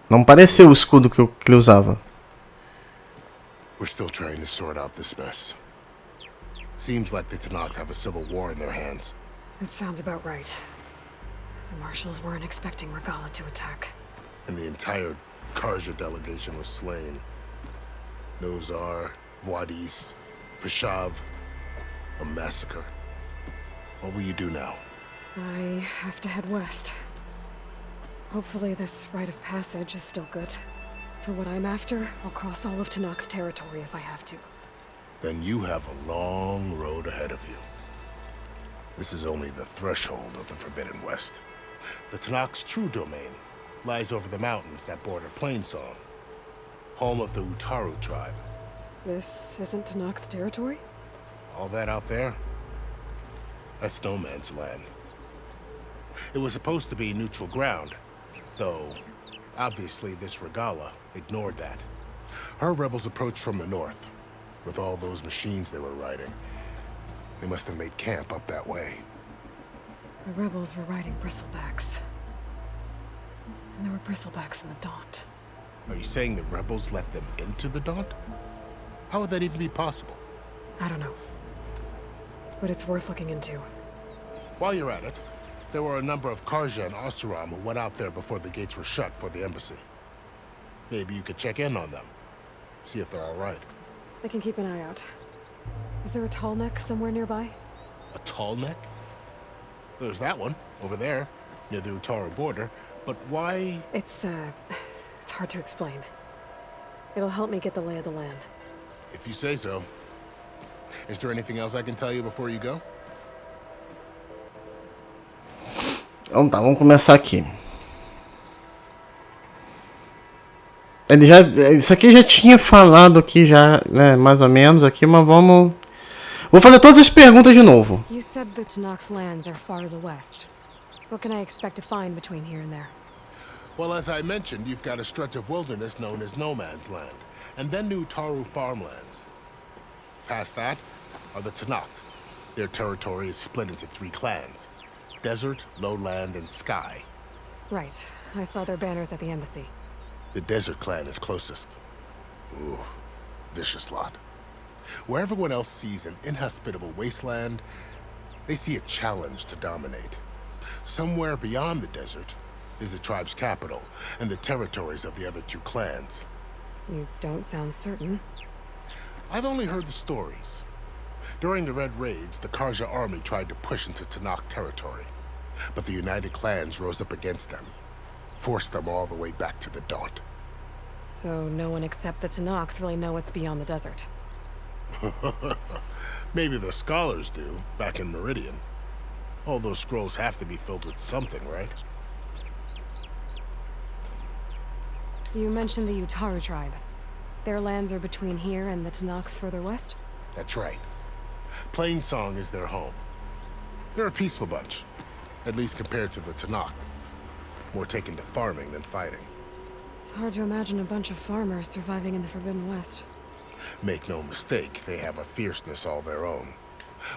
Não pareceu o escudo que ele usava. We're still trying to sort out this mess. Seems like the Tanakh have a civil war in their hands. That sounds about right. The marshals weren't expecting Regala to attack. And the entire Karja delegation was slain. Nozar, Wadis, Fashav. A massacre. What will you do now? I have to head west. Hopefully this rite of passage is still good. For what I'm after, I'll cross all of Tanakh's territory if I have to. Then you have a long road ahead of you. This is only the threshold of the Forbidden West. The Tanakh's true domain lies over the mountains that border Plainsong, home of the Utaru tribe. This isn't Tanakh's territory? All that out there? That's no man's land. It was supposed to be neutral ground, though obviously this Regala ignored that. Her rebels approached from the north, with all those machines they were riding. They must have made camp up that way. The rebels were riding bristlebacks. And there were bristlebacks in the Daunt. Are you saying the rebels let them into the Daunt? How would that even be possible? I don't know. But it's worth looking into. While you're at it, there were a number of Karja and Oseram who went out there before the gates were shut for the embassy. Maybe you could check in on them. See if they're all right. I can keep an eye out. Is there a tall neck somewhere nearby? A tall neck? There's that one, over there, near the Utaru border. But why? It's hard to explain. It'll help me get the lay of the land. If you say so. Is there anything else I can tell you before you go? Então tá, vamos começar aqui. Ele já, isso aqui já tinha falado aqui já, né, mais ou menos aqui, mas vamos... Vou fazer todas as perguntas de novo. You said the Tanakh's lands are far to the west. What can I expect to find between here and there? Well, as I mentioned, you've got a stretch of wilderness known as No Man's Land, and then the Utaru farmlands. Past that are the Tanakh. Their territory is split into 3 clans: Desert, Lowland, and Sky. Right. I saw their banners at the embassy. The Desert clan is closest. Ooh, vicious lot. Where everyone else sees an inhospitable wasteland, they see a challenge to dominate. Somewhere beyond the desert is the tribe's capital and the territories of the other 2 clans. You don't sound certain. I've only heard the stories. During the Red Raids, the Karja army tried to push into Tanakh territory, but the United Clans rose up against them, forced them all the way back to the Daunt. So no one except the Tanakh really know what's beyond the desert. Maybe the scholars do, back in Meridian. All those scrolls have to be filled with something, right? You mentioned the Utaru tribe. Their lands are between here and the Tanakh further west? That's right. Plainsong is their home. They're a peaceful bunch, at least compared to the Tanakh. More taken to farming than fighting. It's hard to imagine a bunch of farmers surviving in the Forbidden West. Make no mistake, they have a fierceness all their own.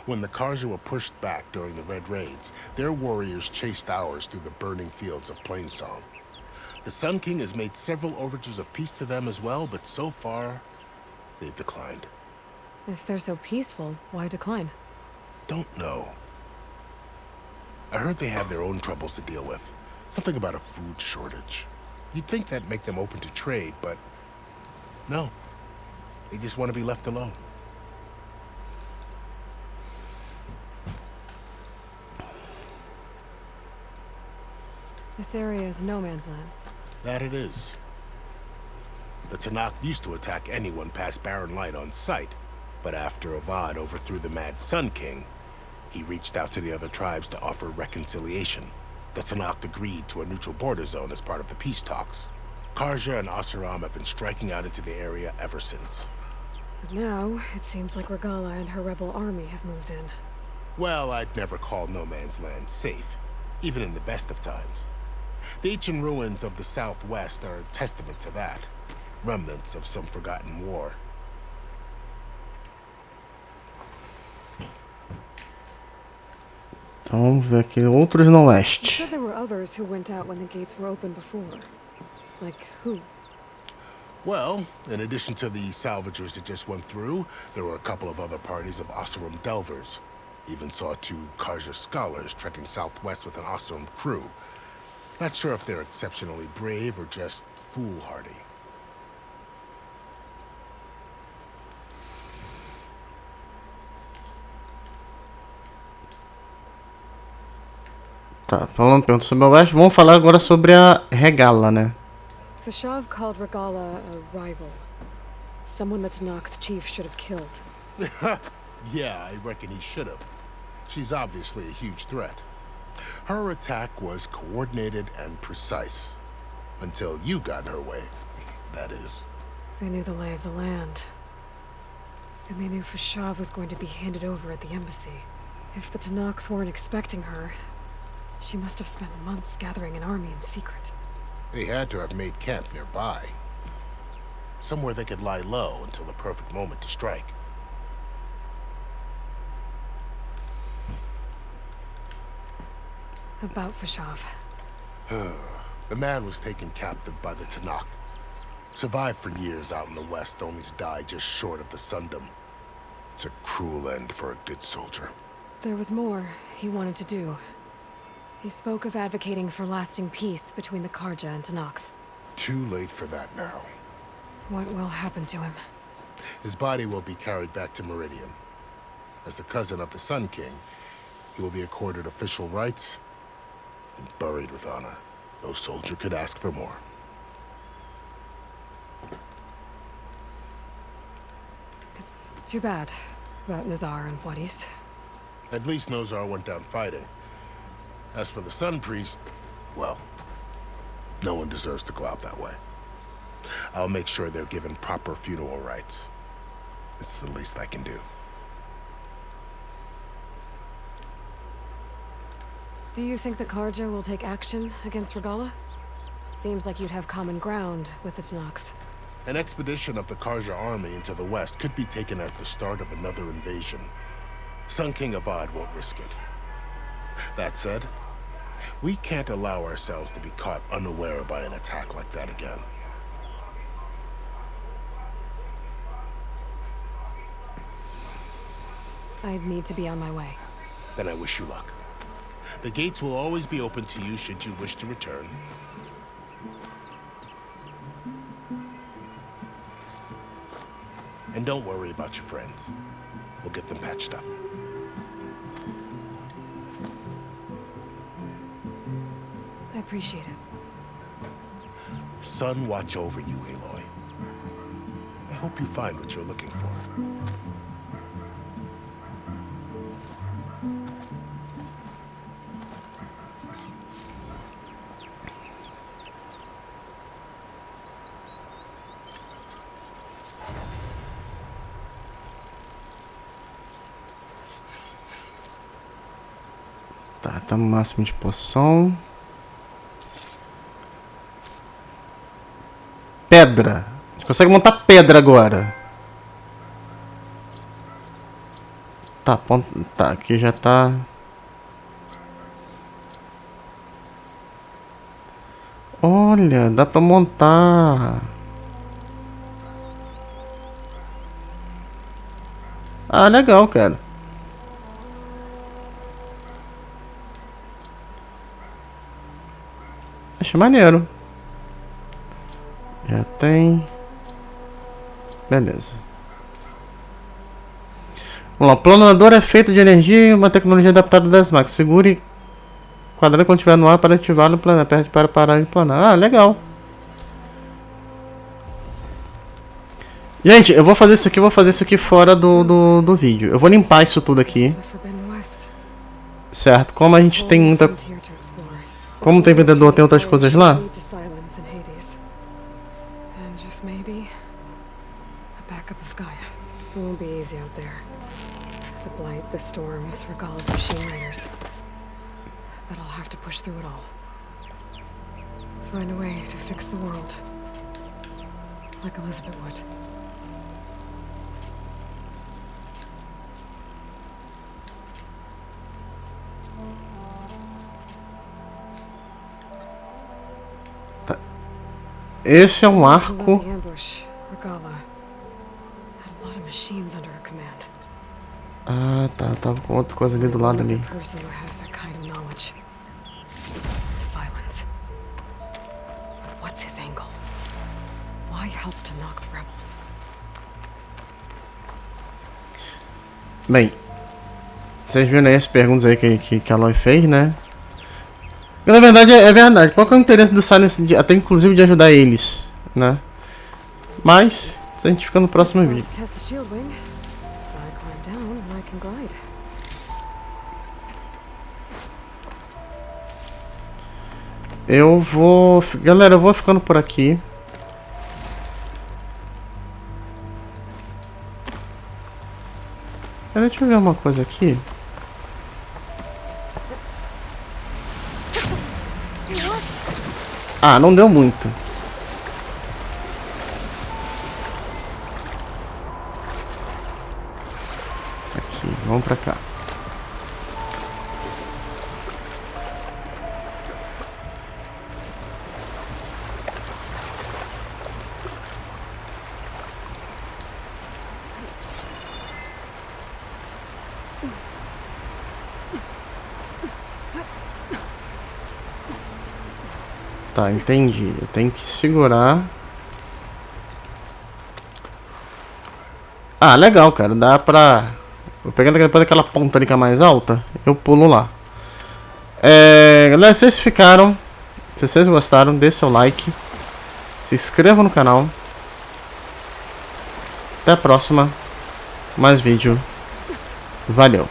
When the Karja were pushed back during the Red Raids, their warriors chased ours through the burning fields of Plainsong. The Sun King has made several overtures of peace to them as well, but so far, they've declined. If they're so peaceful, why decline? Don't know. I heard they have their own troubles to deal with. Something about a food shortage. You'd think that'd make them open to trade, but no. They just want to be left alone. This area is no man's land. That it is. The Tanakh used to attack anyone past Barren Light on sight, But after Avad overthrew the Mad Sun King, he reached out to the other tribes to offer reconciliation. The Tanakh agreed to a neutral border zone as part of the peace talks. Karja and Asuram have been striking out into the area ever since. But now, it seems like Regala and her rebel army have moved in. Well, I'd never call no man's land safe, even in the best of times. The ancient ruins of the southwest are a testament to that. Remnants of some forgotten war. Vamos ver aqui outros no You oeste. said there were others who went out when the gates were open before. Like who? Well, in addition to the salvagers that just went through, there were a couple of other parties of Asuram delvers. Even saw 2 Karja scholars trekking southwest with an Asuram crew. Not sure if they're exceptionally brave or just foolhardy. Tá, falando pergunta sobre o oeste, vamos falar agora sobre a Regala, né? Fashav called Regala a rival. Someone that Tanakh chief should have killed. Yeah, I reckon he should have. She's obviously a huge threat. Her attack was coordinated and precise. Until you got in her way, that is. They knew the lay of the land. And they knew Fashav was going to be handed over at the embassy. If the Tanakh weren't expecting her, she must have spent months gathering an army in secret. They had to have made camp nearby. Somewhere they could lie low until the perfect moment to strike. About Fashav. The man was taken captive by the Tanakh. Survived for years out in the west, only to die just short of the Sundom. It's a cruel end for a good soldier. There was more he wanted to do. He spoke of advocating for lasting peace between the Karja and Tanakh. Too late for that now. What will happen to him? His body will be carried back to Meridian. As a cousin of the Sun King, he will be accorded official rights and buried with honor. No soldier could ask for more. It's too bad about Nazar and Wadis. At least Nozar went down fighting. As for the Sun Priest, well, no one deserves to go out that way. I'll make sure they're given proper funeral rites. It's the least I can do. Do you think the Karja will take action against Regala? Seems like you'd have common ground with the Tanakh. An expedition of the Karja army into the west could be taken as the start of another invasion. Sun King Avad won't risk it. That said, we can't allow ourselves to be caught unaware by an attack like that again. I'd need to be on my way. Then I wish you luck. The gates will always be open to you should you wish to return. And don't worry about your friends. We'll get them patched up. I appreciate it. Sun watch over you, Aloy. I hope you find what you're looking for. Tá no máximo de poção. Pedra. A gente consegue montar pedra agora. Tá, tá, aqui já tá. Olha, dá pra montar. Ah, legal, cara. Achei maneiro. Já tem. Beleza. Vamos lá. O planador é feito de energia e uma tecnologia adaptada das máquinas. Segure quadrado quando estiver no ar para ativar o planar. Aperte para parar de planar. Ah, legal. Gente, eu vou fazer isso aqui fora do vídeo. Eu vou limpar isso tudo aqui. Certo, como a gente tem muita... Como tem vendedor, tem outras coisas lá. Find a way to fix the world, like Elizabeth would. Tá. Esse é um arco. Ah, tá. Tava com outra coisa ali do lado ali. What's his angle? Why help to knock the rebels? Bem, vocês viram aí as perguntas aí que a Aloy fez, né? E, na verdade, é verdade. Qual que é o interesse do Silence, até inclusive de ajudar eles, né? Mas, a gente fica no próximo vídeo. Eu vou... Galera, eu vou ficando por aqui. Deixa eu ver uma coisa aqui. Ah, não deu muito. Aqui, vamos pra cá. Tá, entendi. Eu tenho que segurar. Ah, legal, cara. Dá pra... Eu pegando depois daquela ponta ali que é mais alta, eu pulo lá. Galera, se vocês ficaram... Se vocês gostaram, dê seu like. Se inscrevam no canal. Até a próxima. Mais vídeo. Valeu.